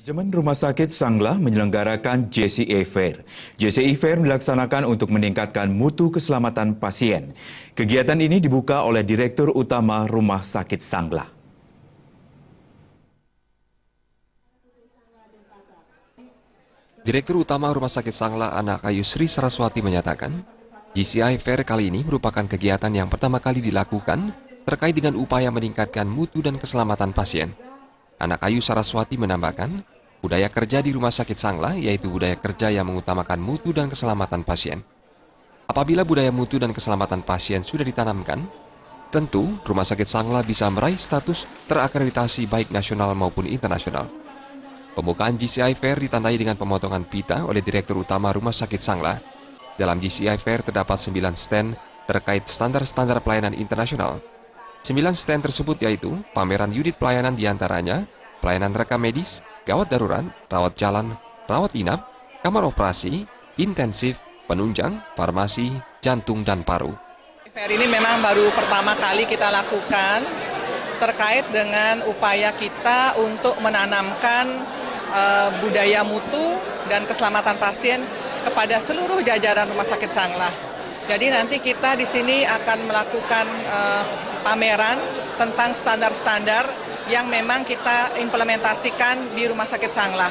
Manajemen Rumah Sakit Sanglah menyelenggarakan JCI Fair. JCI Fair dilaksanakan untuk meningkatkan mutu keselamatan pasien. Kegiatan ini dibuka oleh Direktur Utama Rumah Sakit Sanglah. Direktur Utama Rumah Sakit Sanglah Anak Ayu Sri Saraswati menyatakan, JCI Fair kali ini merupakan kegiatan yang pertama kali dilakukan terkait dengan upaya meningkatkan mutu dan keselamatan pasien. Anak Ayu Saraswati menambahkan, budaya kerja di Rumah Sakit Sanglah yaitu budaya kerja yang mengutamakan mutu dan keselamatan pasien. Apabila budaya mutu dan keselamatan pasien sudah ditanamkan, tentu Rumah Sakit Sanglah bisa meraih status terakreditasi baik nasional maupun internasional. Pembukaan JCI Fair ditandai dengan pemotongan pita oleh Direktur Utama Rumah Sakit Sanglah. Dalam JCI Fair terdapat 9 stand terkait standar-standar pelayanan internasional. 9 stand tersebut yaitu pameran unit pelayanan diantaranya, pelayanan rekam medis, gawat darurat, rawat jalan, rawat inap, kamar operasi, intensif, penunjang, farmasi, jantung, dan paru. Fair ini memang baru pertama kali kita lakukan terkait dengan upaya kita untuk menanamkan budaya mutu dan keselamatan pasien kepada seluruh jajaran Rumah Sakit Sanglah. Jadi nanti kita di sini akan melakukan pameran tentang standar-standar yang memang kita implementasikan di Rumah Sakit Sanglah.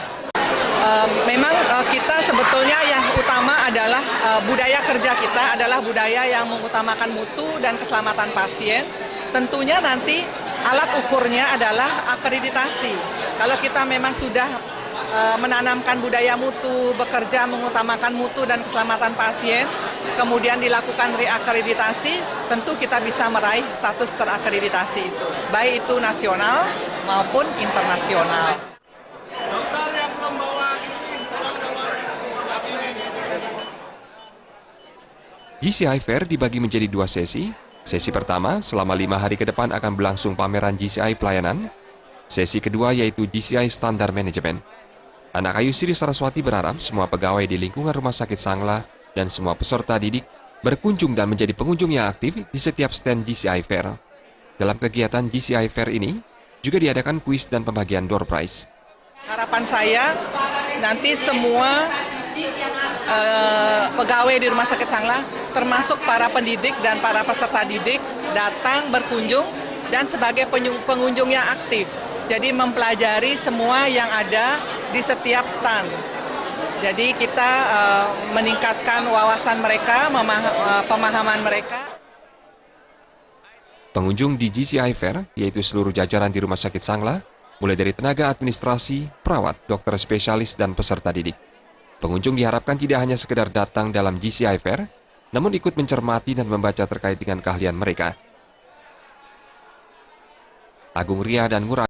Memang kita sebetulnya yang utama adalah budaya kerja kita adalah budaya yang mengutamakan mutu dan keselamatan pasien. Tentunya nanti alat ukurnya adalah akreditasi. Kalau kita memang sudah menanamkan budaya mutu, bekerja mengutamakan mutu dan keselamatan pasien, kemudian dilakukan reakreditasi, tentu kita bisa meraih status terakreditasi itu, baik itu nasional maupun internasional. JCI Fair dibagi menjadi 2 sesi. Sesi pertama, selama 5 hari ke depan akan berlangsung pameran JCI pelayanan. Sesi kedua yaitu JCI Standar Manajemen. Anak Ayu Sri Saraswati berharap semua pegawai di lingkungan Rumah Sakit Sanglah dan semua peserta didik berkunjung dan menjadi pengunjung yang aktif di setiap stand JCI Fair. Dalam kegiatan JCI Fair ini, juga diadakan kuis dan pembagian door prize. Harapan saya nanti semua pegawai di Rumah Sakit Sanglah, termasuk para pendidik dan para peserta didik, datang berkunjung dan sebagai pengunjung yang aktif. Jadi mempelajari semua yang ada di setiap stand. Jadi kita meningkatkan wawasan mereka, pemahaman mereka. Pengunjung di JCI Fair, yaitu seluruh jajaran di Rumah Sakit Sanglah, mulai dari tenaga administrasi, perawat, dokter spesialis, dan peserta didik. Pengunjung diharapkan tidak hanya sekedar datang dalam JCI Fair, namun ikut mencermati dan membaca terkait dengan keahlian mereka. Agung Ria dan Ngurah